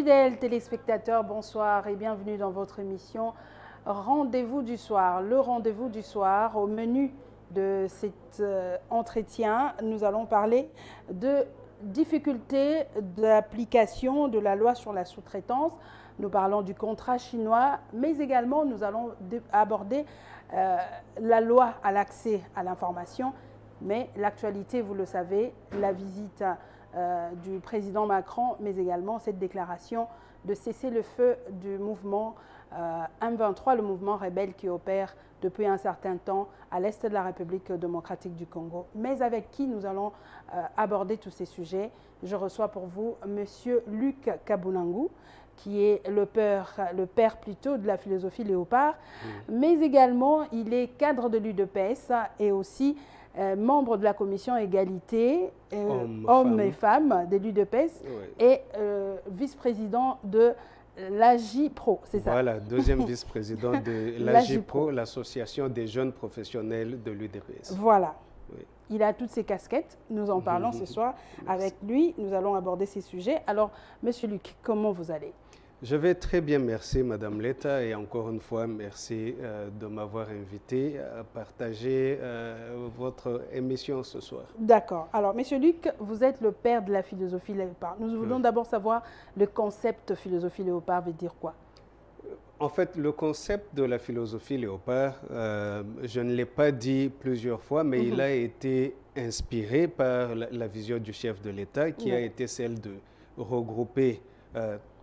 Fidèles téléspectateurs, bonsoir et bienvenue dans votre émission Rendez-vous du soir. Le rendez-vous du soir, au menu de cet entretien, nous allons parler de difficultés d'application de la loi sur la sous-traitance. Nous parlons du contrat chinois, mais également nous allons aborder la loi à l'accès à l'information. Mais l'actualité, vous le savez, la visite du président Macron, mais également cette déclaration de cesser le feu du mouvement M23, le mouvement rebelle qui opère depuis un certain temps à l'est de la République démocratique du Congo. Mais avec qui nous allons aborder tous ces sujets. Je reçois pour vous M. Luc Kabunangu, qui est le père plutôt de la philosophie Léopard, mais également il est cadre de l'UDPS et aussi membre de la commission égalité hommes et femmes de l'UDPS et vice-président de l'AJPRO, c'est ça? Voilà, deuxième vice-président de l'AJPRO, l'association des jeunes professionnels de l'UDPS. Voilà. Oui. Il a toutes ces casquettes, nous en parlons ce soir avec lui, nous allons aborder ces sujets. Alors, Monsieur Luc, comment vous allez? Je vais très bien, merci Madame Leta, et encore une fois, merci de m'avoir invité à partager votre émission ce soir. D'accord. Alors, Monsieur Luc, vous êtes le père de la philosophie Léopard. Nous voulons d'abord savoir le concept philosophie Léopard veut dire quoi? En fait, le concept de la philosophie Léopard, je ne l'ai pas dit plusieurs fois, mais il a été inspiré par la vision du chef de l'État qui a été celle de regrouper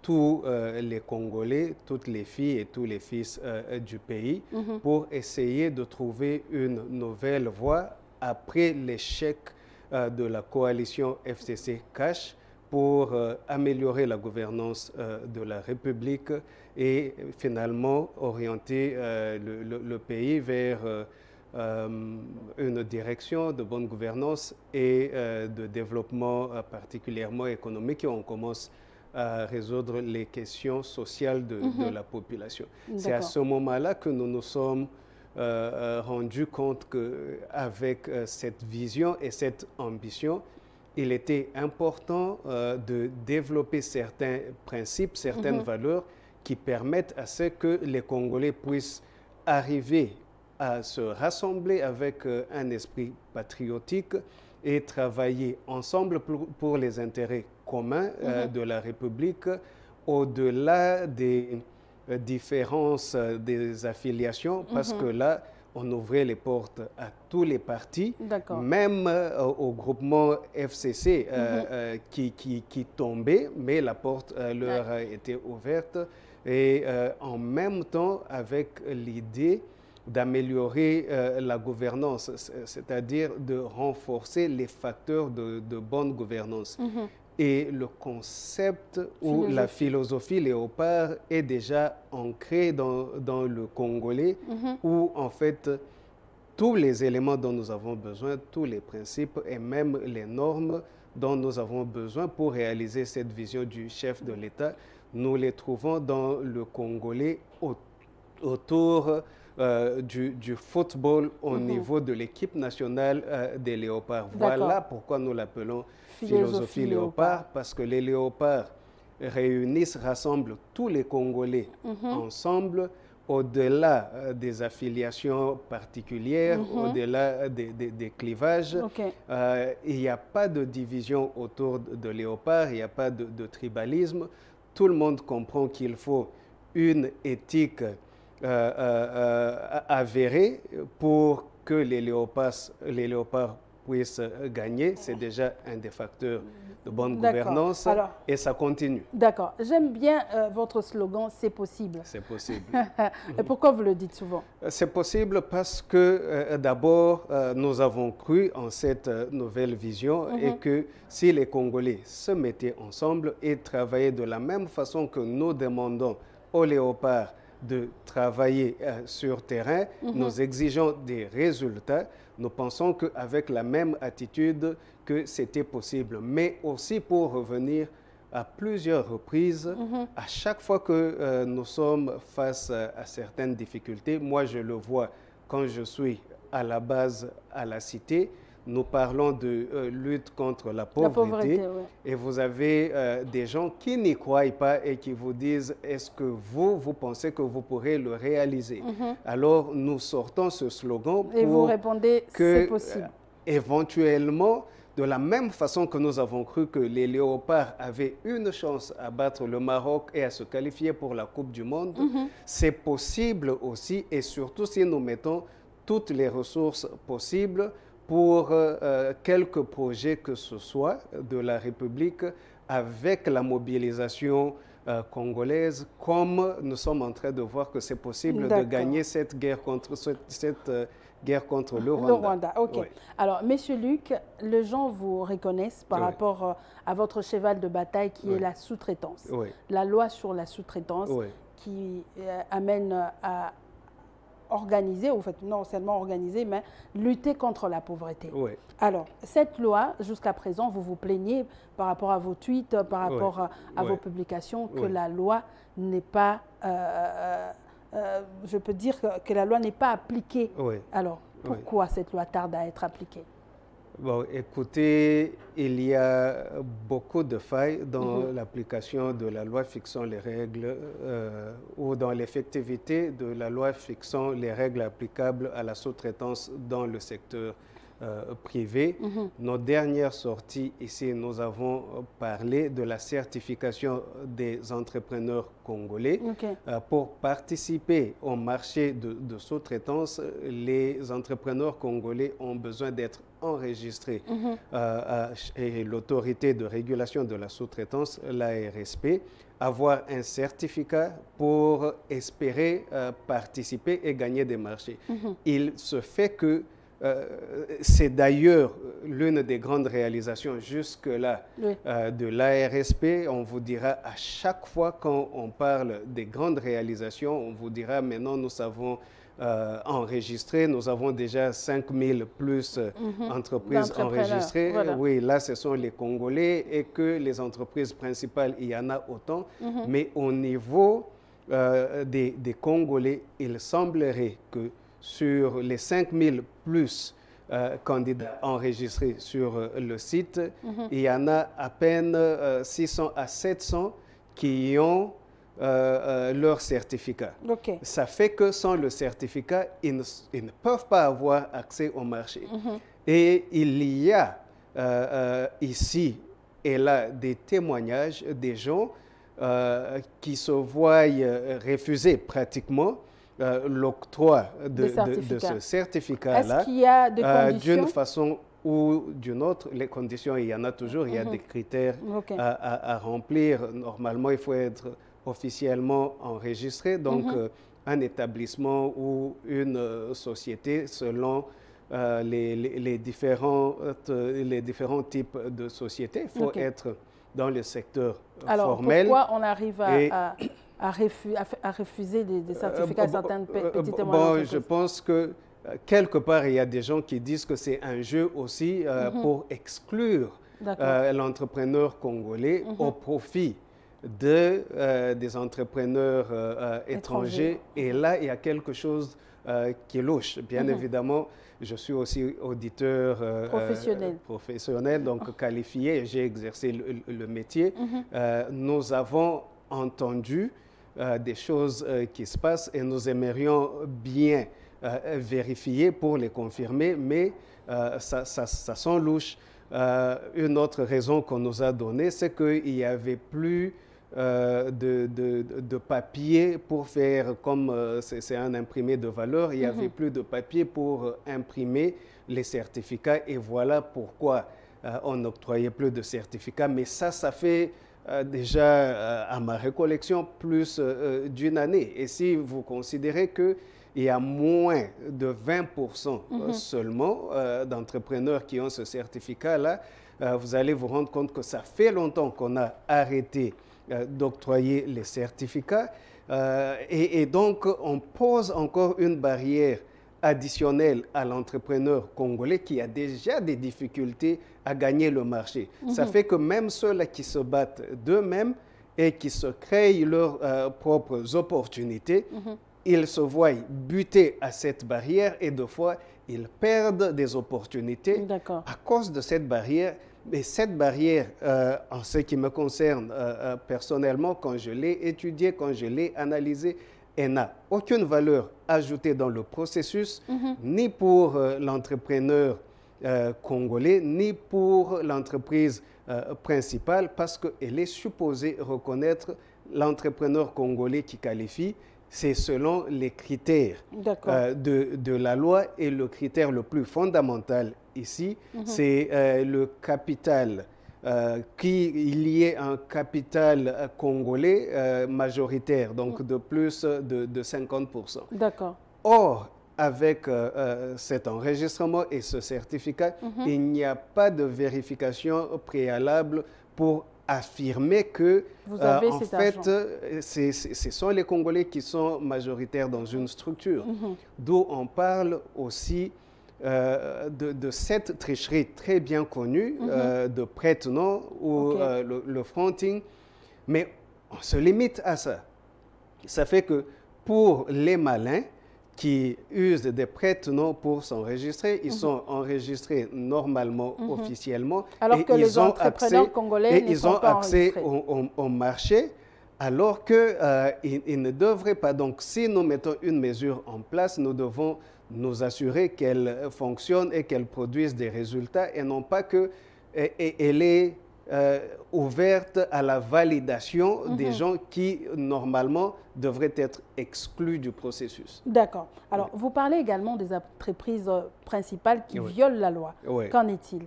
tous les Congolais, toutes les filles et tous les fils du pays pour essayer de trouver une nouvelle voie après l'échec de la coalition FCC-CACH pour améliorer la gouvernance de la République et finalement orienter le pays vers une direction de bonne gouvernance et de développement particulièrement économique. Et on commence à résoudre les questions sociales de la population. C'est à ce moment-là que nous nous sommes rendus compte qu'avec cette vision et cette ambition, il était important de développer certains principes, certaines valeurs qui permettent à ce que les Congolais puissent arriver à se rassembler avec un esprit patriotique et travailler ensemble pour les intérêts communs de la République, au-delà des différences, des affiliations, parce que là, on ouvrait les portes à tous les partis, même au groupement FCC qui tombait, mais la porte leur a été ouverte. Et en même temps, avec l'idée d'améliorer la gouvernance, c'est-à-dire de renforcer les facteurs de bonne gouvernance. Et le concept ou la philosophie Léopard est déjà ancré dans le Congolais, où en fait tous les éléments dont nous avons besoin, tous les principes et même les normes dont nous avons besoin pour réaliser cette vision du chef de l'État, nous les trouvons dans le Congolais autour du football au niveau de l'équipe nationale des Léopards. Voilà pourquoi nous l'appelons philosophie Léopard, parce que les Léopards réunissent, rassemblent tous les Congolais ensemble, au-delà des affiliations particulières, au-delà des clivages. Il n'y a pas de division autour de Léopard, il n'y a pas de tribalisme. Tout le monde comprend qu'il faut une éthique avérée pour que les léopards puissent gagner. C'est déjà un des facteurs de bonne gouvernance. Alors, et ça continue. D'accord. J'aime bien votre slogan « C'est possible ». C'est possible. Et pourquoi vous le dites souvent? C'est possible parce que d'abord, nous avons cru en cette nouvelle vision et que si les Congolais se mettaient ensemble et travaillaient de la même façon que nous demandons aux léopards de travailler sur terrain, nous exigeons des résultats. Nous pensons qu'avec la même attitude que c'était possible. Mais aussi pour revenir à plusieurs reprises, à chaque fois que nous sommes face à certaines difficultés, moi je le vois quand je suis à la base à la cité, nous parlons de lutte contre la pauvreté, oui. Et vous avez des gens qui n'y croient pas et qui vous disent, est-ce que vous pensez que vous pourrez le réaliser? Alors, nous sortons ce slogan et pour vous répondez, c'est possible. Éventuellement, de la même façon que nous avons cru que les Léopards avaient une chance à battre le Maroc et à se qualifier pour la Coupe du Monde, c'est possible aussi, et surtout si nous mettons toutes les ressources possibles pour quelques projets que ce soit de la République avec la mobilisation congolaise, comme nous sommes en train de voir que c'est possible de gagner cette guerre contre le Rwanda. Le Rwanda, ok. Oui. Alors, Monsieur Luc, les gens vous reconnaissent par rapport à votre cheval de bataille qui est la sous-traitance. Oui. La loi sur la sous-traitance qui amène à organiser, en fait, non seulement organiser, mais lutter contre la pauvreté. Oui. Alors, cette loi, jusqu'à présent, vous vous plaignez par rapport à vos tweets, par rapport à vos publications, que la loi n'est pas, je peux dire que la loi n'est pas appliquée. Oui. Alors, pourquoi cette loi tarde à être appliquée? Bon, écoutez, il y a beaucoup de failles dans l'application de la loi fixant les règles ou dans l'effectivité de la loi fixant les règles applicables à la sous-traitance dans le secteur privé. Nos dernières sorties ici, nous avons parlé de la certification des entrepreneurs congolais. Pour participer au marché de sous-traitance, les entrepreneurs congolais ont besoin d'être enregistrés et l'autorité de régulation de la sous-traitance, l'ARSP, avoir un certificat pour espérer participer et gagner des marchés. Il se fait que c'est d'ailleurs l'une des grandes réalisations jusque-là de l'ARSP. On vous dira à chaque fois quand on parle des grandes réalisations, on vous dira maintenant nous savons enregistré, nous avons déjà 5000 plus entreprises enregistrées. Oui, là ce sont les Congolais et que les entreprises principales, il y en a autant. Mais au niveau des Congolais, il semblerait que sur les 5000 plus candidats enregistrés sur le site, il y en a à peine 600 à 700 qui ont leur certificat. Ça fait que sans le certificat, ils ne peuvent pas avoir accès au marché. Et il y a ici et là des témoignages des gens qui se voient refuser pratiquement l'octroi de ce certificat-là. Est-ce qu'il y a des conditions? D'une façon ou d'une autre, les conditions, il y en a toujours, il y a des critères à remplir. Normalement, il faut être officiellement enregistré, donc un établissement ou une société selon les différents types de sociétés. Il faut être dans le secteur formel. Alors, pourquoi on arrive à refuser des certificats à certaines petites et moyennes entreprises? Je pense que quelque part, il y a des gens qui disent que c'est un jeu aussi pour exclure l'entrepreneur congolais au profit des entrepreneurs étrangers. Et là, il y a quelque chose qui est louche. Bien évidemment, je suis aussi auditeur professionnel, donc qualifié. J'ai exercé le métier. Nous avons entendu des choses qui se passent et nous aimerions bien vérifier pour les confirmer, mais ça sent louche. Une autre raison qu'on nous a donnée, c'est qu'il n'y avait plus de papier pour faire, comme c'est un imprimé de valeur, il n'y avait plus de papier pour imprimer les certificats et voilà pourquoi on n'octroyait plus de certificats. Mais ça fait déjà, à ma récollection, plus d'une année. Et si vous considérez qu'il y a moins de 20% seulement d'entrepreneurs qui ont ce certificat-là, vous allez vous rendre compte que ça fait longtemps qu'on a arrêté d'octroyer les certificats. Et donc, on pose encore une barrière additionnelle à l'entrepreneur congolais qui a déjà des difficultés à gagner le marché. Ça fait que même ceux-là qui se battent d'eux-mêmes et qui se créent leurs propres opportunités, ils se voient butés à cette barrière et deux fois, ils perdent des opportunités à cause de cette barrière. Mais cette barrière, en ce qui me concerne personnellement, quand je l'ai étudiée, quand je l'ai analysée, elle n'a aucune valeur ajoutée dans le processus, ni pour l'entrepreneur congolais, ni pour l'entreprise principale, parce qu'elle est supposée reconnaître l'entrepreneur congolais qui qualifie. C'est selon les critères de la loi, et le critère le plus fondamental ici, c'est le capital, qu'il y ait un capital congolais majoritaire, donc de plus de 50%. D'accord. Or, avec cet enregistrement et ce certificat, il n'y a pas de vérification préalable pour affirmer que, en fait, ce sont les Congolais qui sont majoritaires dans une structure. D'où on parle aussi de cette tricherie très bien connue de prête-nom ou le fronting. Mais on se limite à ça. Ça fait que pour les malins qui usent des prête-noms pour s'enregistrer, ils sont enregistrés normalement, officiellement. Alors que les entrepreneurs congolais ne sont pas enregistrés. Ils ont accès au marché, alors qu'ils ne devraient pas. Donc, si nous mettons une mesure en place, nous devons nous assurer qu'elle fonctionne et qu'elle produise des résultats, et non pas qu'elle est ouverte à la validation des gens qui, normalement, devraient être exclus du processus. D'accord. Alors, vous parlez également des entreprises principales qui violent la loi. Qu'en est-il?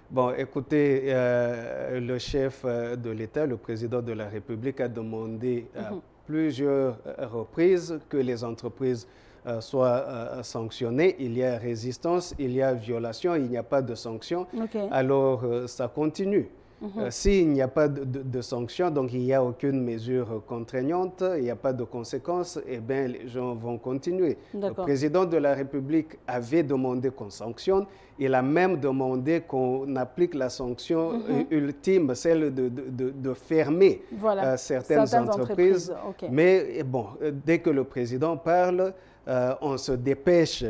Bon, écoutez, le chef de l'État, le président de la République, a demandé à plusieurs reprises que les entreprises soient sanctionnées. Il y a résistance, il y a violation, il n'y a pas de sanction. Alors, ça continue. S'il n'y a pas de sanctions, donc il n'y a aucune mesure contraignante, il n'y a pas de conséquences, eh bien, les gens vont continuer. Le président de la République avait demandé qu'on sanctionne. Il a même demandé qu'on applique la sanction ultime, celle de fermer certaines entreprises. Mais bon, dès que le président parle, on se dépêche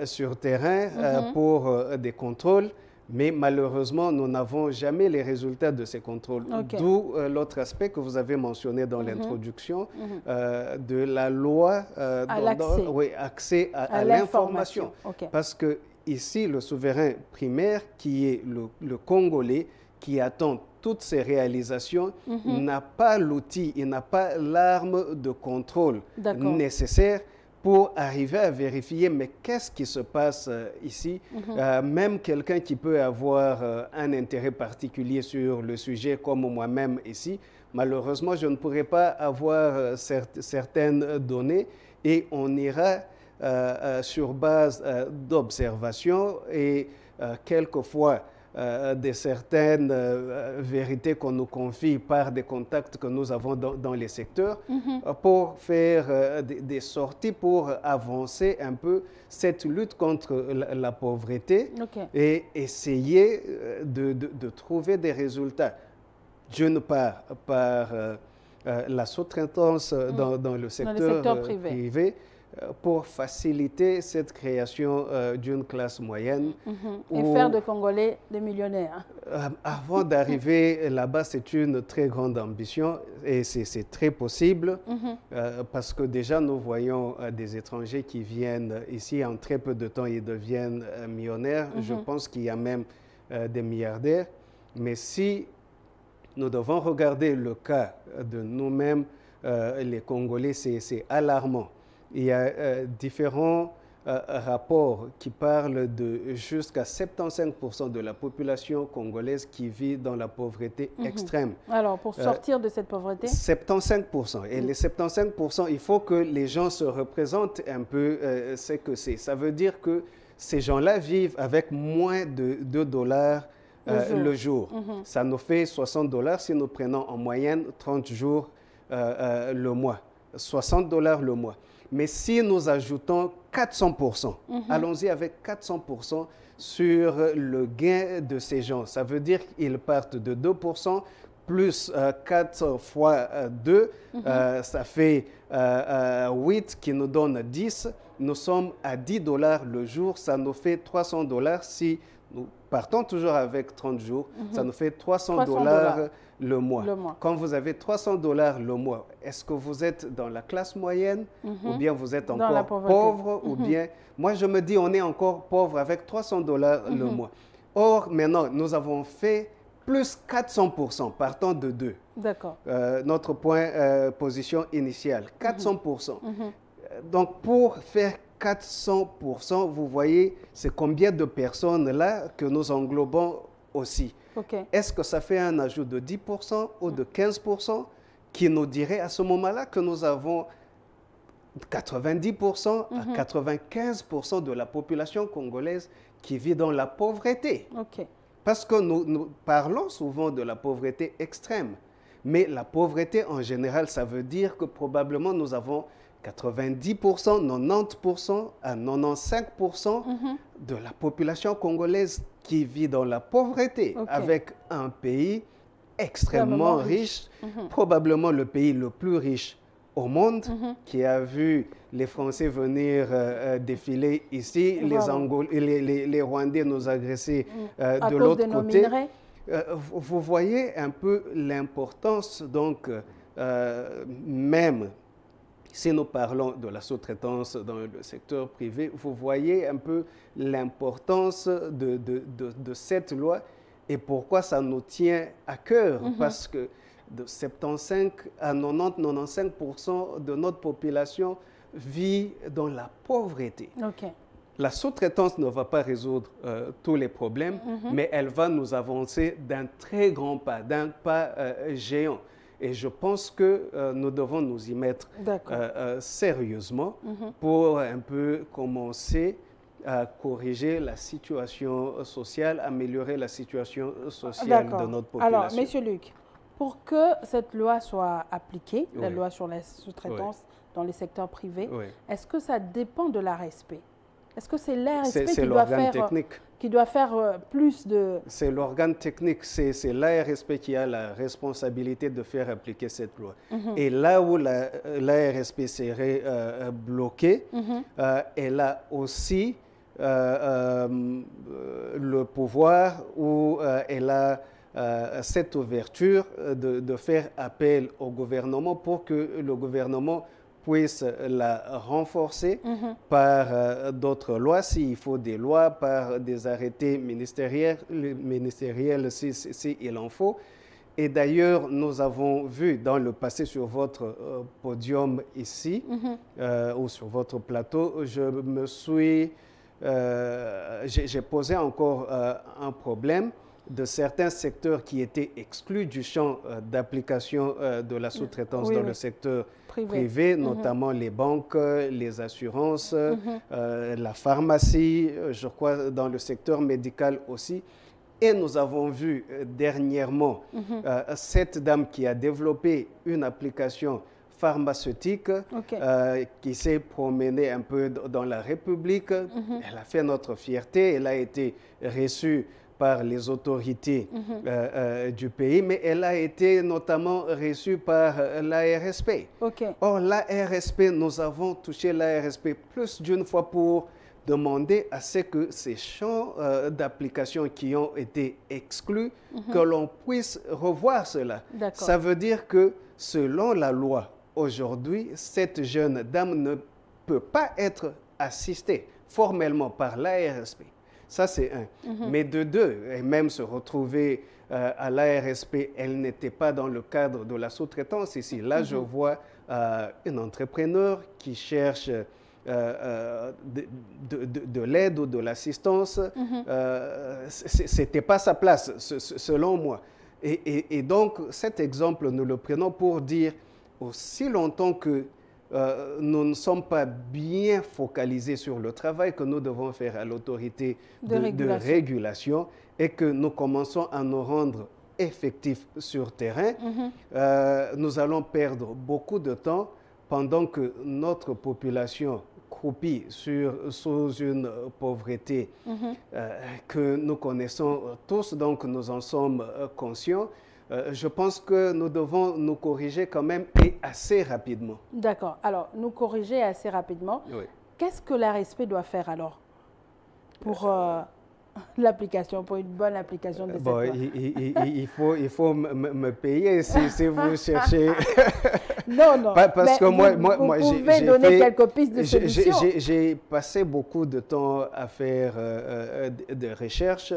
sur terrain pour des contrôles. Mais malheureusement, nous n'avons jamais les résultats de ces contrôles. D'où l'autre aspect que vous avez mentionné dans l'introduction de la loi accès à l'information. Parce que ici, le souverain primaire, qui est le Congolais, qui attend toutes ces réalisations, n'a pas l'outil, il n'a pas l'arme de contrôle nécessaire pour arriver à vérifier, mais qu'est-ce qui se passe ici? Même quelqu'un qui peut avoir un intérêt particulier sur le sujet, comme moi-même ici, malheureusement, je ne pourrai pas avoir certaines données, et on ira sur base d'observations et quelquefois de certaines vérités qu'on nous confie par des contacts que nous avons dans les secteurs pour faire des sorties, pour avancer un peu cette lutte contre la pauvreté et essayer de trouver des résultats. D'une part, par la sous-traitance dans le secteur privé, pour faciliter cette création d'une classe moyenne. Et faire de Congolais des millionnaires. Avant d'arriver là-bas, c'est une très grande ambition, et c'est très possible parce que déjà nous voyons des étrangers qui viennent ici en très peu de temps, ils deviennent millionnaires. Je pense qu'il y a même des milliardaires. Mais si nous devons regarder le cas de nous-mêmes, les Congolais, c'est alarmant. Il y a différents rapports qui parlent de jusqu'à 75% de la population congolaise qui vit dans la pauvreté extrême. Alors, pour sortir de cette pauvreté? 75%. Et les 75%, il faut que les gens se représentent un peu ce que c'est. Ça veut dire que ces gens-là vivent avec moins de $2 le jour. Ça nous fait $60 si nous prenons en moyenne 30 jours le mois. $60 le mois. Mais si nous ajoutons 400%, allons-y avec 400% sur le gain de ces gens, ça veut dire qu'ils partent de 2% plus 4 fois 2, ça fait 8 qui nous donne 10. Nous sommes à 10 dollars le jour, ça nous fait 300 dollars. Si nous partons toujours avec 30 jours, ça nous fait 300 dollars le mois. Quand vous avez 300 dollars le mois, est-ce que vous êtes dans la classe moyenne ou bien vous êtes encore pauvre ou bien... Moi, je me dis, on est encore pauvre avec 300 dollars le mois. Or, maintenant, nous avons fait plus 400%, partant de 2. D'accord. Notre position initiale, 400%. Donc, pour faire 400%, vous voyez, c'est combien de personnes là que nous englobons aussi. Est-ce que ça fait un ajout de 10% ou de 15% qui nous dirait à ce moment-là que nous avons 90% à 95% de la population congolaise qui vit dans la pauvreté? Parce que nous parlons souvent de la pauvreté extrême, mais la pauvreté en général, ça veut dire que probablement nous avons 90%, 90% à 95% de la population congolaise qui vit dans la pauvreté, avec un pays extrêmement riche, probablement le pays le plus riche au monde, qui a vu les Français venir défiler ici, les Rwandais nous agresser de l'autre côté. Vous voyez un peu l'importance, donc, même si nous parlons de la sous-traitance dans le secteur privé, vous voyez un peu l'importance de cette loi et pourquoi ça nous tient à cœur. Parce que de 75 à 90-95% de notre population vit dans la pauvreté. La sous-traitance ne va pas résoudre tous les problèmes, mais elle va nous avancer d'un très grand pas, d'un pas géant. Et je pense que nous devons nous y mettre sérieusement pour un peu commencer à corriger la situation sociale, améliorer la situation sociale de notre population. Alors, Monsieur Luc, pour que cette loi soit appliquée, la loi sur la sous-traitance dans les secteurs privés, est-ce que ça dépend de l'ARSP? Est-ce que c'est l'ARSP qui doit faire plus de... C'est l'organe technique, c'est l'ARSP qui a la responsabilité de faire appliquer cette loi. Et là où l'ARSP serait bloquée, elle a aussi le pouvoir ou elle a cette ouverture de faire appel au gouvernement pour que le gouvernement puisse la renforcer par d'autres lois, s'il faut des lois, par des arrêtés ministériels si il en faut. Et d'ailleurs, nous avons vu dans le passé sur votre podium ici, ou sur votre plateau, j'ai posé encore un problème de certains secteurs qui étaient exclus du champ d'application de la sous-traitance dans le secteur privé, notamment les banques, les assurances, la pharmacie, je crois dans le secteur médical aussi. Et nous avons vu dernièrement cette dame qui a développé une application pharmaceutique qui s'est promenée un peu dans la République. Elle a fait notre fierté, elle a été reçue par les autorités du pays, mais elle a été notamment reçue par l'ARSP. Or, l'ARSP, nous avons touché l'ARSP plus d'une fois pour demander à ce que ces champs d'application qui ont été exclus, que l'on puisse revoir cela. Ça veut dire que, selon la loi, aujourd'hui, cette jeune dame ne peut pas être assistée formellement par l'ARSP. Ça, c'est un. Mais de deux, et même se retrouver à l'ARSP, elle n'était pas dans le cadre de la sous-traitance ici. Là, je vois un entrepreneur qui cherche de l'aide ou de l'assistance. Ce n'était pas sa place, selon moi. Et donc, cet exemple, nous le prenons pour dire, aussi longtemps que nous ne sommes pas bien focalisés sur le travail que nous devons faire à l'autorité de régulation et que nous commençons à nous rendre effectifs sur terrain, nous allons perdre beaucoup de temps pendant que notre population croupit sous une pauvreté que nous connaissons tous, donc nous en sommes conscients. je pense que nous devons nous corriger quand même et assez rapidement. D'accord. Alors, nous corriger assez rapidement. Oui. Qu'est-ce que l'ARSP doit faire alors pour l'application, pour une bonne application de cette loi? Il faut me payer si vous cherchez. Non. Parce que vous pouvez donner quelques pistes de solutions. J'ai passé beaucoup de temps à faire de recherches.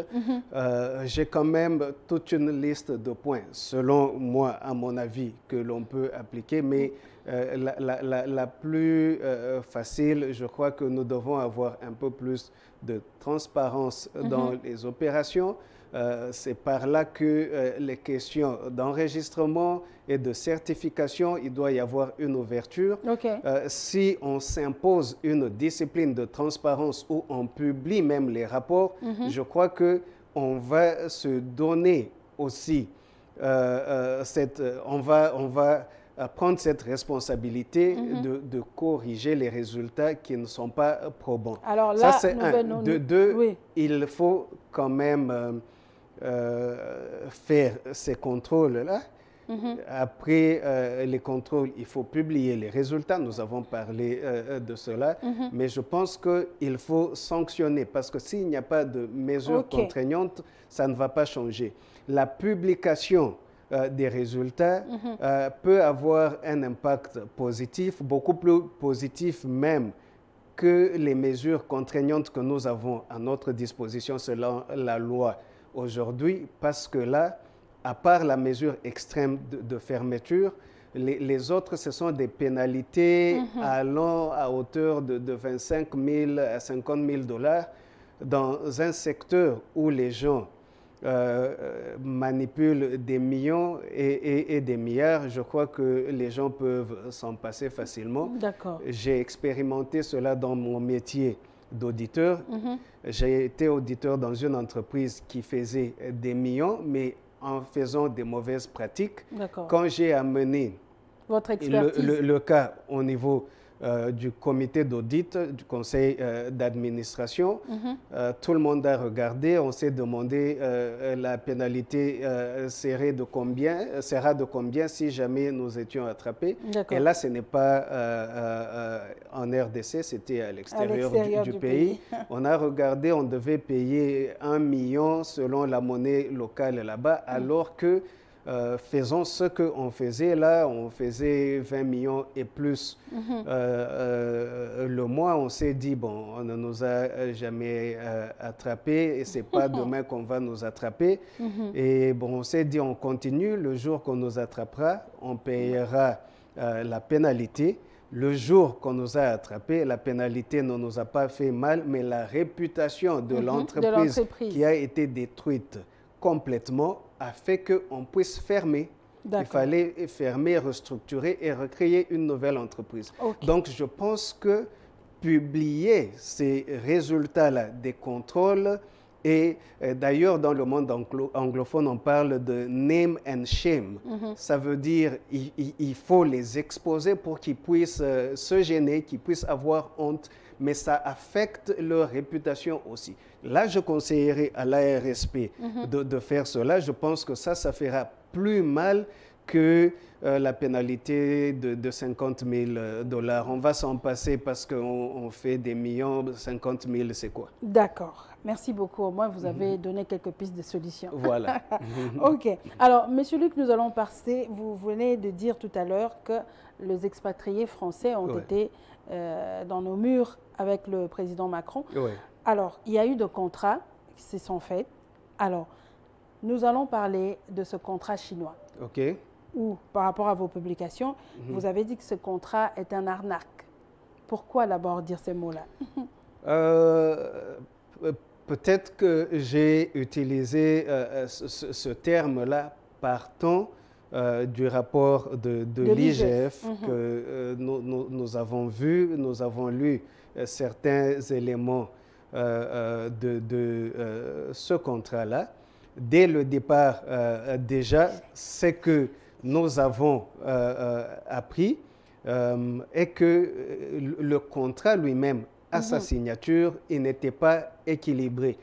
J'ai quand même toute une liste de points, selon moi, à mon avis, que l'on peut appliquer. Mais la plus facile, je crois que nous devons avoir un peu plus de transparence dans les opérations. C'est par là que les questions d'enregistrement et de certification, il doit y avoir une ouverture. Okay. Si on s'impose une discipline de transparence où on publie même les rapports, je crois qu'on va se donner aussi on va prendre cette responsabilité de corriger les résultats qui ne sont pas probants. Alors là, ça, c'est un. De deux, oui. Il faut quand même faire ces contrôles-là. Après les contrôles, il faut publier les résultats. Nous avons parlé de cela. Mais je pense qu'il faut sanctionner parce que s'il n'y a pas de mesures contraignantes, ça ne va pas changer. La publication des résultats peut avoir un impact positif, beaucoup plus positif même que les mesures contraignantes que nous avons à notre disposition selon la loi aujourd'hui, parce que là, à part la mesure extrême de fermeture, les autres, ce sont des pénalités allant à hauteur de 25 000 à 50 000 $ dans un secteur où les gens manipulent des millions et des milliards. Je crois que les gens peuvent s'en passer facilement. D'accord. J'ai expérimenté cela dans mon métier d'auditeur. J'ai été auditeur dans une entreprise qui faisait des millions, mais en faisant des mauvaises pratiques. Quand j'ai amené votre expertise, le cas au niveau du comité d'audit, du conseil d'administration, tout le monde a regardé. On s'est demandé la pénalité sera de combien si jamais nous étions attrapés. Et là, ce n'est pas en RDC, c'était à l'extérieur du pays. On a regardé, on devait payer 1 million selon la monnaie locale là-bas, alors que faisons ce qu'on faisait là, on faisait 20 millions et plus le mois. On s'est dit, bon, on ne nous a jamais attrapés et ce n'est pas demain qu'on va nous attraper. Et bon, on s'est dit, on continue. Le jour qu'on nous attrapera, on payera la pénalité. Le jour qu'on nous a attrapés, la pénalité ne nous a pas fait mal, mais la réputation de l'entreprise qui a été détruite complètement a fait qu'on puisse fermer. Il fallait fermer, restructurer et recréer une nouvelle entreprise. Donc, je pense que publier ces résultats-là des contrôles, et d'ailleurs, dans le monde anglophone, on parle de name and shame. Ça veut dire il faut les exposer pour qu'ils puissent se gêner, qu'ils puissent avoir honte, mais ça affecte leur réputation aussi. Là, je conseillerais à l'ARSP de faire cela. Je pense que ça fera plus mal que la pénalité de 50 000 $. On va s'en passer parce qu'on fait des millions, 50 000, c'est quoi? D'accord. Merci beaucoup. Au moins, vous avez donné quelques pistes de solutions. Voilà. OK. Alors, Monsieur Luc, nous allons passer. Vous venez de dire tout à l'heure que les expatriés français ont été dans nos murs avec le président Macron. Alors, il y a eu des contrats qui se sont faits. Alors, nous allons parler de ce contrat chinois. OK. Où, par rapport à vos publications, vous avez dit que ce contrat est un arnaque. Pourquoi d'abord dire ces mots-là? Peut-être que j'ai utilisé ce terme-là partant du rapport de l'IGF que nous avons vu, nous avons lu certains éléments de ce contrat-là. Dès le départ, déjà, ce que nous avons appris est que le contrat lui-même à sa signature, il n'était pas équilibré.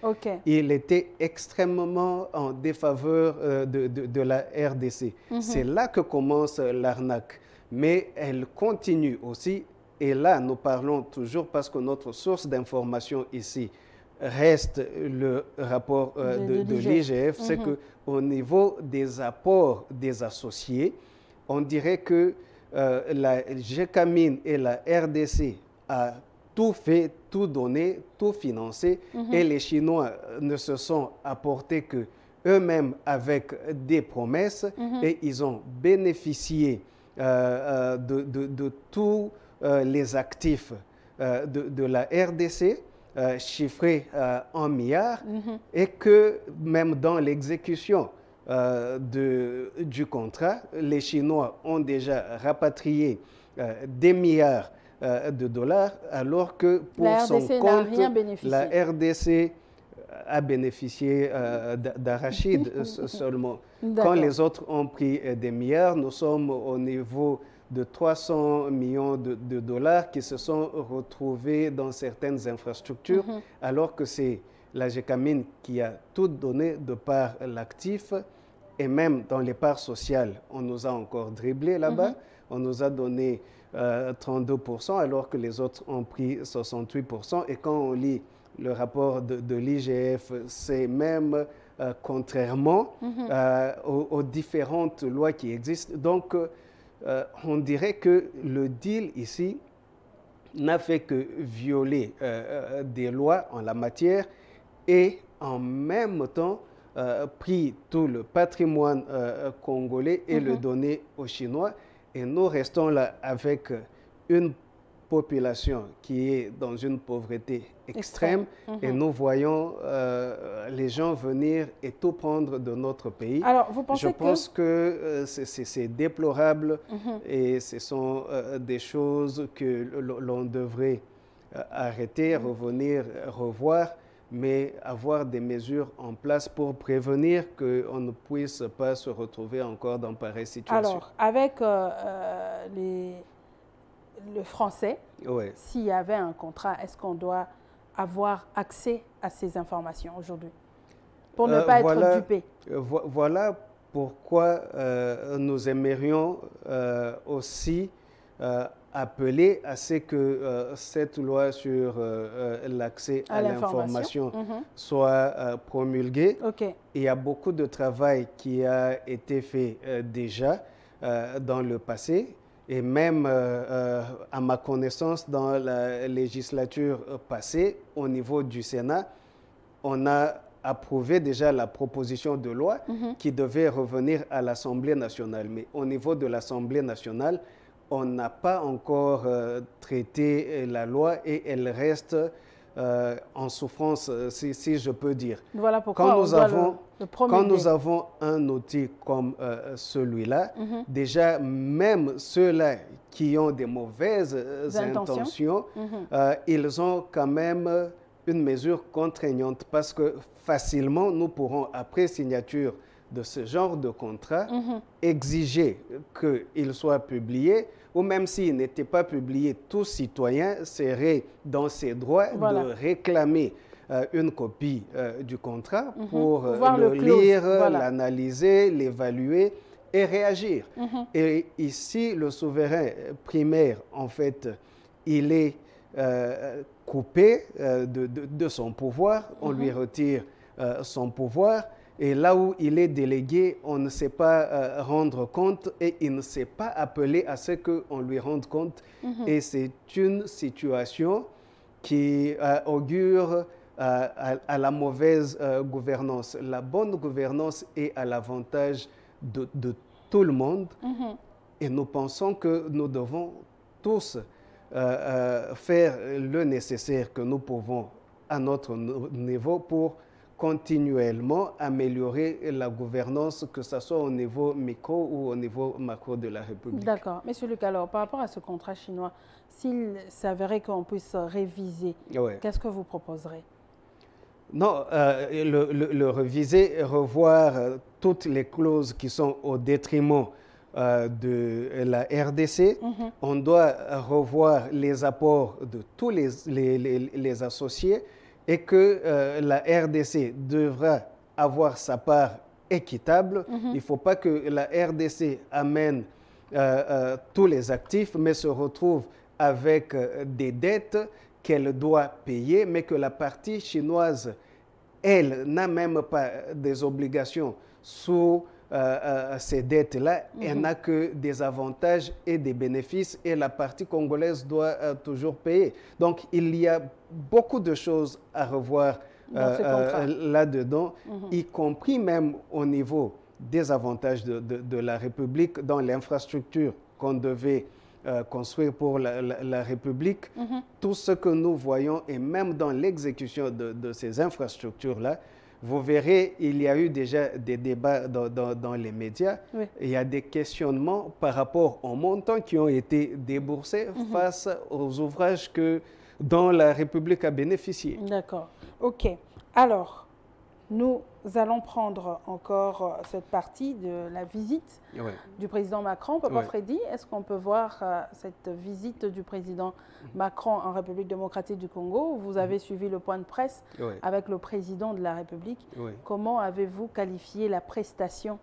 Il était extrêmement en défaveur de la RDC. C'est là que commence l'arnaque. Mais elle continue aussi. Et là, nous parlons toujours parce que notre source d'information ici reste le rapport de l'IGF. C'est qu'au niveau des apports des associés, on dirait que la GECAMIN et la RDC a tout fait, tout donné, tout financé, et les Chinois ne se sont apportés que eux-mêmes avec des promesses, et ils ont bénéficié de tous les actifs de la RDC, chiffrés en milliards, et que même dans l'exécution du contrat, les Chinois ont déjà rapatrié des milliards de dollars, alors que pour son compte, la RDC a bénéficié d'arachides seulement. Quand les autres ont pris des milliards, nous sommes au niveau de 300 millions de dollars qui se sont retrouvés dans certaines infrastructures, alors que c'est la GECAMIN qui a tout donné de par l'actif, et même dans les parts sociales, on nous a encore dribblé là-bas, on nous a donné 32%, alors que les autres ont pris 68%, et quand on lit le rapport de l'IGF, c'est même contrairement aux différentes lois qui existent. Donc, on dirait que le deal ici n'a fait que violer des lois en la matière et en même temps pris tout le patrimoine congolais et le donner aux Chinois. Et nous restons là avec une population qui est dans une pauvreté extrême, et nous voyons les gens venir et tout prendre de notre pays. Alors, vous pensez Je pense que c'est déplorable et ce sont des choses que l'on devrait arrêter, revenir, revoir, mais avoir des mesures en place pour prévenir qu'on ne puisse pas se retrouver encore dans pareille situation. Alors, avec le français, s'il y avait un contrat, est-ce qu'on doit avoir accès à ces informations aujourd'hui pour ne pas être dupé? Voilà pourquoi nous aimerions aussi appeler à ce que cette loi sur l'accès à l'information soit promulguée. Il y a beaucoup de travail qui a été fait déjà dans le passé. Et même, à ma connaissance, dans la législature passée, au niveau du Sénat, on a approuvé déjà la proposition de loi qui devait revenir à l'Assemblée nationale. Mais au niveau de l'Assemblée nationale, on n'a pas encore traité la loi et elle reste en souffrance, si je peux dire. Voilà pourquoi quand nous avons un outil comme celui-là, déjà même ceux-là qui ont des mauvaises intentions, ils ont quand même une mesure contraignante, parce que facilement nous pourrons, après signature de ce genre de contrat, exiger qu'il soit publié, ou même s'il n'était pas publié, tout citoyen serait dans ses droits de réclamer une copie du contrat pour le lire, l'analyser, l'évaluer et réagir. Et ici, le souverain primaire, en fait, il est coupé de son pouvoir, on lui retire son pouvoir. Et là où il est délégué, on ne sait pas rendre compte, et il ne s'est pas appelé à ce qu'on lui rende compte. Et c'est une situation qui augure à la mauvaise gouvernance. La bonne gouvernance est à l'avantage de tout le monde. Et nous pensons que nous devons tous faire le nécessaire que nous pouvons à notre niveau pour continuellement améliorer la gouvernance, que ce soit au niveau micro ou au niveau macro de la République. D'accord. Monsieur Luc, alors, par rapport à ce contrat chinois, s'il s'avérait qu'on puisse réviser, qu'est-ce que vous proposerez? Non, le réviser, revoir toutes les clauses qui sont au détriment de la RDC. On doit revoir les apports de tous les associés et que la RDC devra avoir sa part équitable. Il ne faut pas que la RDC amène tous les actifs, mais se retrouve avec des dettes qu'elle doit payer, mais que la partie chinoise, elle, n'a même pas des obligations sous ces dettes-là. Elle n'a que des avantages et des bénéfices et la partie congolaise doit toujours payer. Donc, il y a beaucoup de choses à revoir là-dedans, y compris même au niveau des avantages de la République dans l'infrastructure qu'on devait construire pour la République. Tout ce que nous voyons, et même dans l'exécution de ces infrastructures-là, vous verrez, il y a eu déjà des débats dans les médias. Oui. Il y a des questionnements par rapport aux montants qui ont été déboursés face aux ouvrages dont la République a bénéficié. D'accord. OK. Alors, nous allons prendre encore cette partie de la visite du président Macron. Papa Freddy, est-ce qu'on peut voir cette visite du président Macron en République démocratique du Congo? Vous avez suivi le point de presse avec le président de la République. Comment avez-vous qualifié la prestation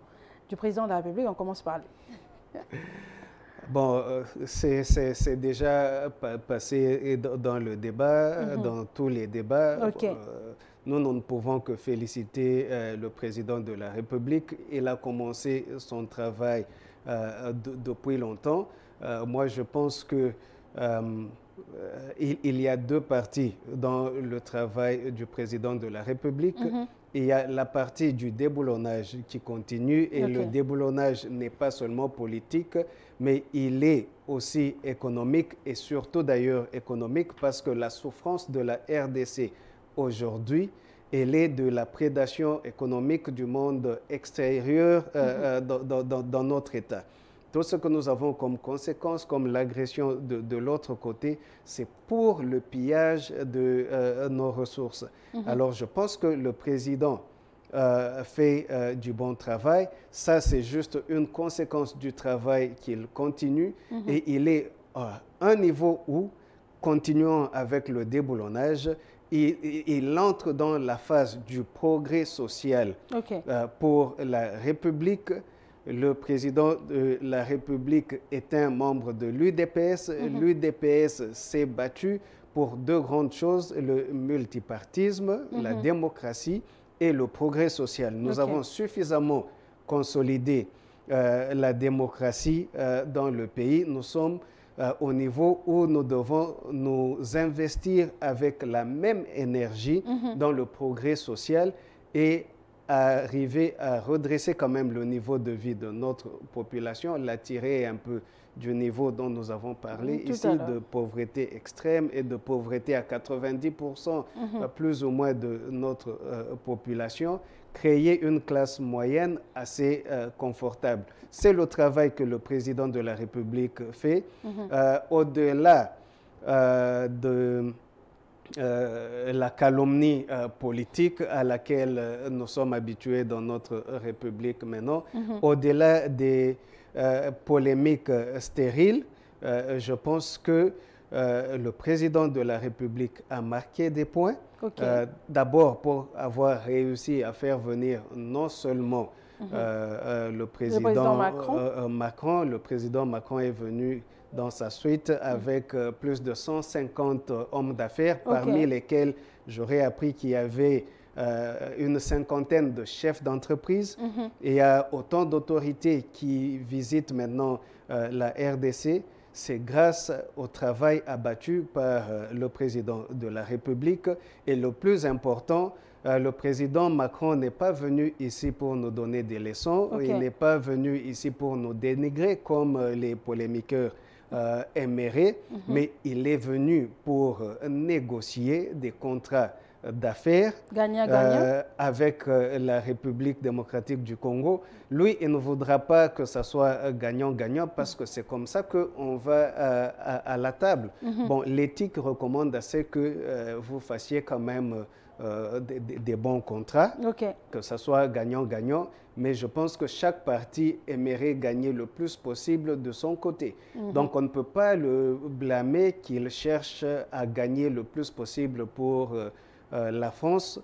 du président de la République? On commence par lui. Bon, c'est déjà passé dans le débat, dans tous les débats. Okay. Nous ne pouvons que féliciter le président de la République. Il a commencé son travail depuis longtemps. Moi, je pense que il y a deux parties dans le travail du président de la République. Il y a la partie du déboulonnage qui continue et le déboulonnage n'est pas seulement politique, mais il est aussi économique et surtout d'ailleurs économique parce que la souffrance de la RDC aujourd'hui, elle est de la prédation économique du monde extérieur dans notre État. Tout ce que nous avons comme conséquence, comme l'agression de l'autre côté, c'est pour le pillage de nos ressources. Alors, je pense que le président fait du bon travail. Ça, c'est juste une conséquence du travail qu'il continue. Et il est à un niveau où, continuant avec le déboulonnage, il entre dans la phase du progrès social pour la République. Le président de la République est un membre de l'UDPS. L'UDPS s'est battu pour deux grandes choses, le multipartisme, la démocratie et le progrès social. Nous avons suffisamment consolidé la démocratie dans le pays. Nous sommes au niveau où nous devons nous investir avec la même énergie dans le progrès social et arriver à redresser quand même le niveau de vie de notre population, l'attirer un peu du niveau dont nous avons parlé ici, de pauvreté extrême et de pauvreté à 90%, plus ou moins de notre population, créer une classe moyenne assez confortable. C'est le travail que le président de la République fait. Au-delà de la calomnie politique à laquelle nous sommes habitués dans notre République maintenant, au-delà des polémiques stériles, je pense que le président de la République a marqué des points. D'abord pour avoir réussi à faire venir non seulement le président Macron. Le président Macron est venu dans sa suite avec plus de 150 hommes d'affaires, parmi lesquels j'aurais appris qu'il y avait une cinquantaine de chefs d'entreprise. Et il y a autant d'autorités qui visitent maintenant la RDC. C'est grâce au travail abattu par le président de la République. Et le plus important, le président Macron n'est pas venu ici pour nous donner des leçons. Il n'est pas venu ici pour nous dénigrer comme les polémiqueurs aimeraient, mais il est venu pour négocier des contrats d'affaires avec la République démocratique du Congo. Lui, il ne voudra pas que ça soit gagnant-gagnant parce que c'est comme ça qu'on va à la table. Bon, l'éthique recommande à ce que vous fassiez quand même des bons contrats, Okay. que ce soit gagnant-gagnant, mais je pense que chaque parti aimerait gagner le plus possible de son côté. Donc on ne peut pas le blâmer qu'il cherche à gagner le plus possible pour la France,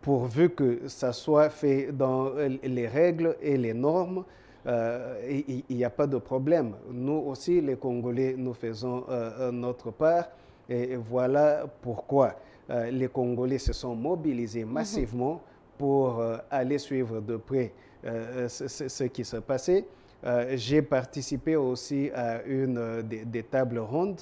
pourvu que ça soit fait dans les règles et les normes. Il n'y a pas de problème. Nous aussi, les Congolais, nous faisons notre part. Et voilà pourquoi les Congolais se sont mobilisés massivement pour aller suivre de près ce qui se passait. J'ai participé aussi à une des tables rondes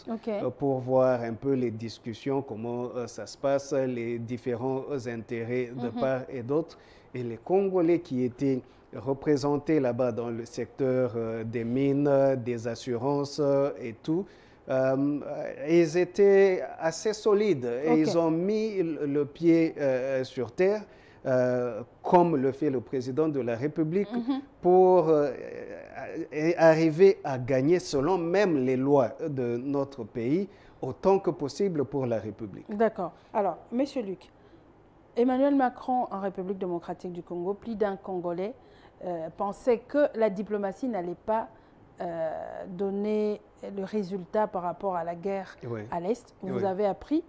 pour voir un peu les discussions, comment ça se passe, les différents intérêts de part et d'autre. Et les Congolais qui étaient représentés là-bas dans le secteur des mines, des assurances et tout, ils étaient assez solides et ils ont mis le pied sur terre. Comme le fait le président de la République, pour arriver à gagner selon même les lois de notre pays, autant que possible pour la République. D'accord. Alors, Monsieur Luc, Emmanuel Macron en République démocratique du Congo, plus d'un Congolais, pensait que la diplomatie n'allait pas donner le résultat par rapport à la guerre à l'Est. Vous avez appris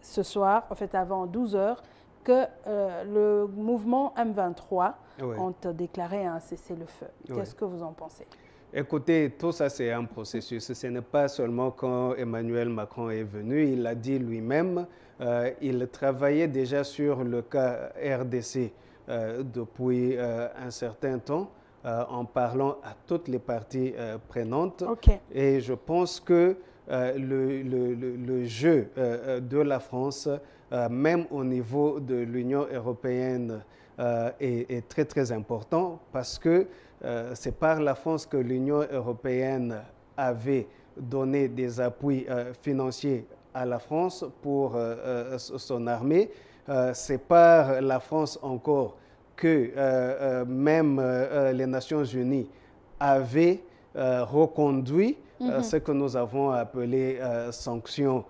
ce soir, en fait avant 12 heures, que le mouvement M23 ont déclaré un cessez-le-feu. Qu'est-ce que vous en pensez? Écoutez, tout ça c'est un processus. Ce n'est pas seulement quand Emmanuel Macron est venu, il l'a dit lui-même, il travaillait déjà sur le cas RDC depuis un certain temps, en parlant à toutes les parties prenantes. Et je pense que le jeu de la France, même au niveau de l'Union européenne, est très très important parce que c'est par la France que l'Union européenne avait donné des appuis financiers à la France pour son armée. C'est par la France encore que même les Nations Unies avaient reconduit ce que nous avons appelé sanctions,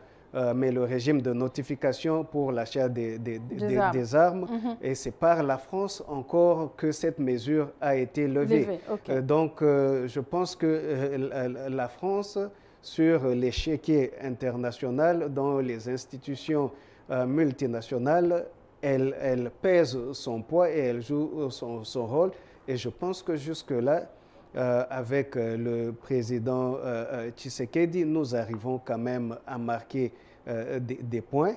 mais le régime de notification pour l'achat des armes. Et c'est par la France encore que cette mesure a été levée. Donc, je pense que la France, sur l'échiquier international, dans les institutions multinationales, elle pèse son poids et elle joue son rôle. Et je pense que jusque-là, avec le président Tshisekedi, nous arrivons quand même à marquer des points.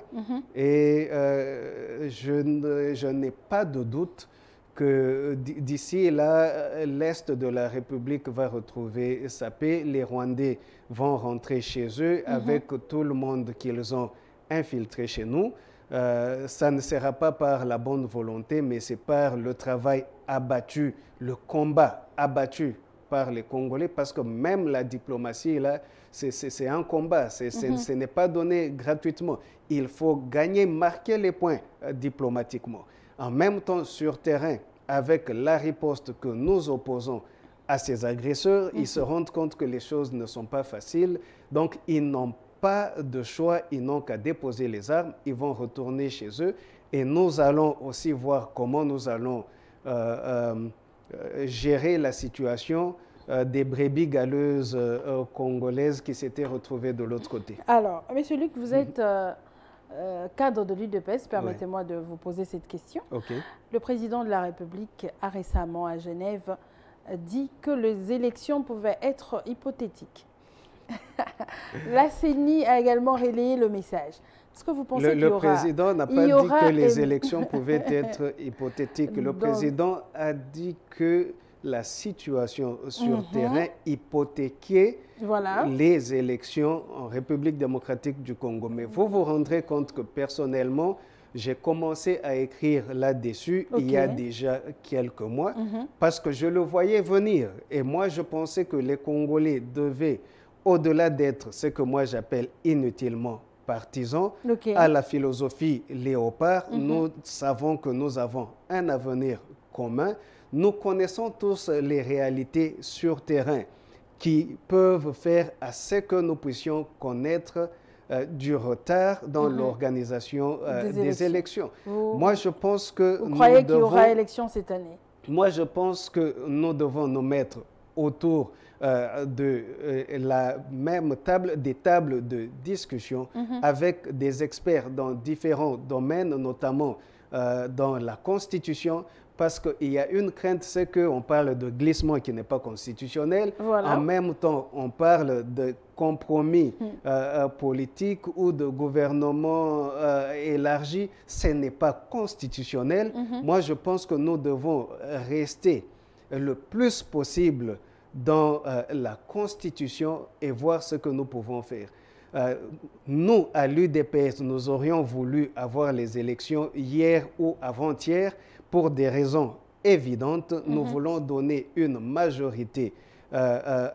Et je n'ai pas de doute que d'ici là, l'Est de la République va retrouver sa paix. Les Rwandais vont rentrer chez eux avec tout le monde qu'ils ont infiltré chez nous. Ça ne sera pas par la bonne volonté, mais c'est par le travail abattu, le combat abattu par les Congolais, parce que même la diplomatie, là, c'est un combat, ce n'est pas donné gratuitement. Il faut gagner, marquer les points diplomatiquement. En même temps, sur terrain, avec la riposte que nous opposons à ces agresseurs, ils se rendent compte que les choses ne sont pas faciles, donc ils n'ont pas de choix, ils n'ont qu'à déposer les armes, ils vont retourner chez eux et nous allons aussi voir comment nous allons gérer la situation des brebis galeuses congolaises qui s'étaient retrouvées de l'autre côté. Alors, Monsieur Luc, vous êtes cadre de l'UDPS, permettez-moi de vous poser cette question. Le président de la République a récemment à Genève dit que les élections pouvaient être hypothétiques. La CENI a également relayé le message. Est-ce que vous pensez qu'il y aura... Le président n'a pas dit que les élections pouvaient être hypothétiques. Le président a dit que la situation sur terrain hypothéquait les élections en République démocratique du Congo. Mais vous vous rendrez compte que personnellement, j'ai commencé à écrire là-dessus il y a déjà quelques mois parce que je le voyais venir. Et moi, je pensais que les Congolais devaient, au-delà d'être ce que moi j'appelle inutilement partisans, à la philosophie léopard, nous savons que nous avons un avenir commun. Nous connaissons tous les réalités sur terrain qui peuvent faire à ce que nous puissions connaître du retard dans l'organisation des élections. Moi, je pense que vous croyez qu'il y aura élection cette année? Moi, je pense que nous devons nous mettre autour de la même table, des tables de discussion avec des experts dans différents domaines, notamment dans la Constitution, parce qu'il y a une crainte, c'est qu'on parle de glissement qui n'est pas constitutionnel. Voilà. En même temps, on parle de compromis politique ou de gouvernement élargi. Ce n'est pas constitutionnel. Moi, je pense que nous devons rester le plus possible dans la Constitution et voir ce que nous pouvons faire. Nous, à l'UDPS, nous aurions voulu avoir les élections hier ou avant-hier pour des raisons évidentes. Nous voulons donner une majorité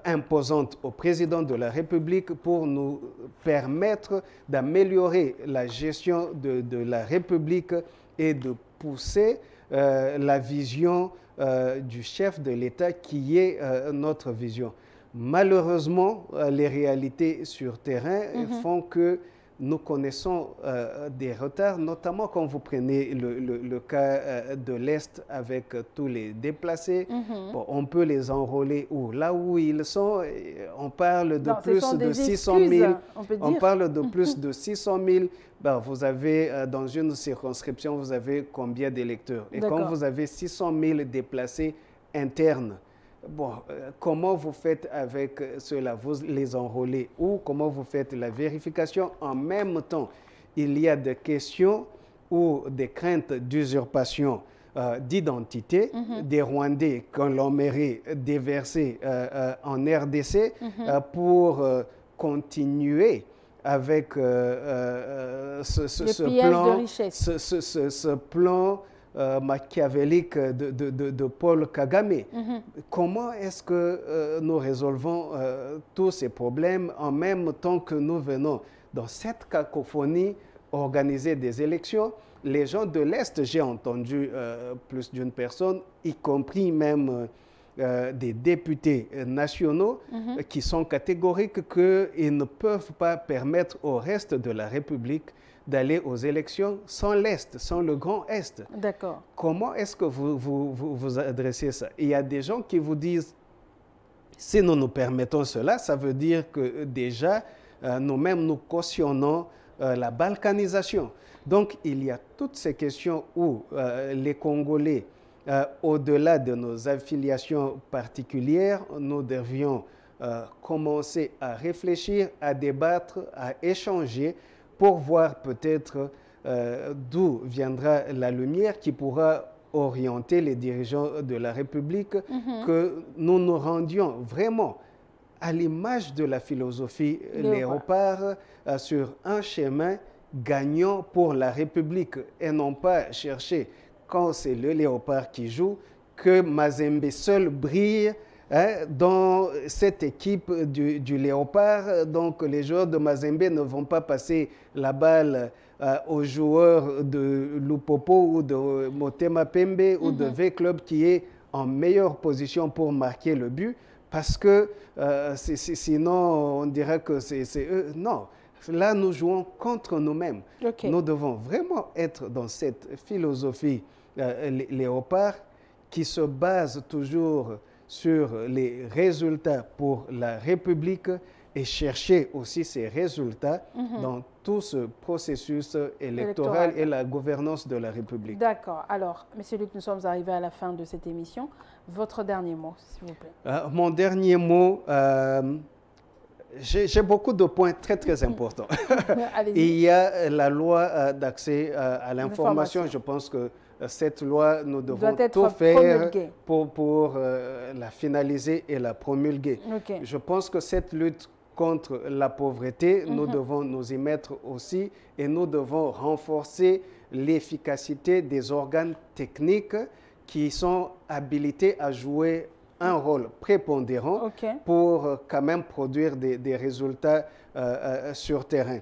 imposante au président de la République pour nous permettre d'améliorer la gestion de la République et de pousser la vision du chef de l'État qui est notre vision. Malheureusement, les réalités sur terrain font que nous connaissons des retards, notamment quand vous prenez le cas de l'Est avec tous les déplacés. Bon, on peut les enrôler où? Là où ils sont, on parle de plus de 600 000. On parle de plus de 600 000. Ben, vous avez, dans une circonscription, vous avez combien d'électeurs? Et quand vous avez 600 000 déplacés internes, bon, comment vous faites avec cela? Vous les enrôlez où? Comment vous faites la vérification? En même temps, il y a des questions ou des craintes d'usurpation d'identité des Rwandais qu'on l'aimerait déverser en RDC pour continuer avec ce plan machiavélique de Paul Kagame. Comment est-ce que nous résolvons tous ces problèmes en même temps que nous venons dans cette cacophonie organiser des élections? Les gens de l'Est, j'ai entendu plus d'une personne, y compris même des députés nationaux qui sont catégoriques qu'ils ne peuvent pas permettre au reste de la République d'aller aux élections sans l'Est, sans le Grand Est. D'accord. Comment est-ce que vous adressez ça? Il y a des gens qui vous disent, si nous nous permettons cela, ça veut dire que déjà, nous-mêmes, nous cautionnons la balkanisation. Donc, il y a toutes ces questions où les Congolais, au-delà de nos affiliations particulières, nous devions commencer à réfléchir, à débattre, à échanger pour voir peut-être d'où viendra la lumière qui pourra orienter les dirigeants de la République, que nous nous rendions vraiment à l'image de la philosophie Léopard sur un chemin gagnant pour la République et non pas chercher, quand c'est le Léopard qui joue, que Mazembe seul brille dans cette équipe du Léopard. Donc les joueurs de Mazembe ne vont pas passer la balle aux joueurs de Lupopo ou de Motema Pembe ou de V-Club qui est en meilleure position pour marquer le but, parce que sinon on dirait que c'est eux. Non. Là, nous jouons contre nous-mêmes. Nous devons vraiment être dans cette philosophie Léopard qui se base toujours sur les résultats pour la République et chercher aussi ces résultats dans tout ce processus électoral et la gouvernance de la République. D'accord. Alors, Monsieur Luc, nous sommes arrivés à la fin de cette émission. Votre dernier mot, s'il vous plaît. Mon dernier mot... J'ai beaucoup de points très, très importants. Il y a la loi d'accès à l'information. Je pense que cette loi, nous devons tout faire pour la finaliser et la promulguer. Je pense que cette lutte contre la pauvreté, nous devons nous y mettre aussi et nous devons renforcer l'efficacité des organes techniques qui sont habilités à jouer un rôle prépondérant pour quand même produire des résultats sur terrain.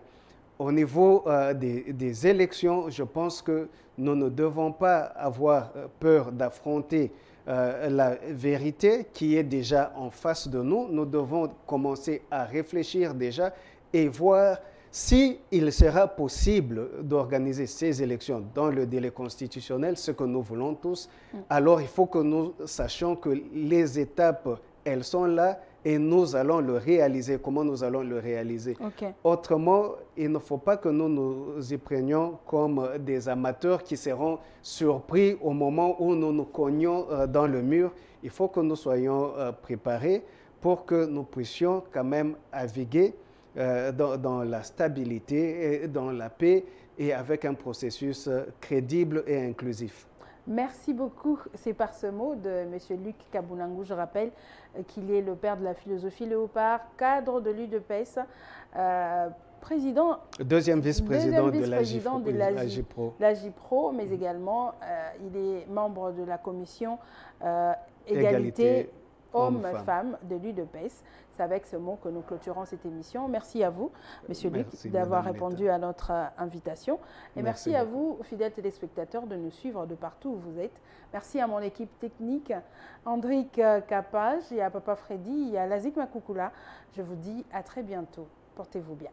Au niveau des élections, je pense que nous ne devons pas avoir peur d'affronter la vérité qui est déjà en face de nous. Nous devons commencer à réfléchir déjà et voir s'il sera possible d'organiser ces élections dans le délai constitutionnel, ce que nous voulons tous, alors il faut que nous sachions que les étapes, elles sont là et nous allons le réaliser. Comment nous allons le réaliser? Autrement, il ne faut pas que nous nous y prenions comme des amateurs qui seront surpris au moment où nous nous cognons dans le mur. Il faut que nous soyons préparés pour que nous puissions quand même naviguer dans la stabilité, et dans la paix et avec un processus crédible et inclusif. Merci beaucoup. C'est par ce mot de M. Luc Kabunangu. Je rappelle qu'il est le père de la philosophie Léopard, cadre de l'UDPS, président, deuxième vice-président de l'AGIPRO, mais également il est membre de la commission égalité hommes-femmes de l'UDPS. C'est avec ce mot que nous clôturons cette émission. Merci à vous, M. Luc, d'avoir répondu à notre invitation. Et merci à vous, fidèles téléspectateurs, de nous suivre de partout où vous êtes. Merci à mon équipe technique, Andric Capage, et à Papa Freddy, et à Lazik Makoukoula. Je vous dis à très bientôt. Portez-vous bien.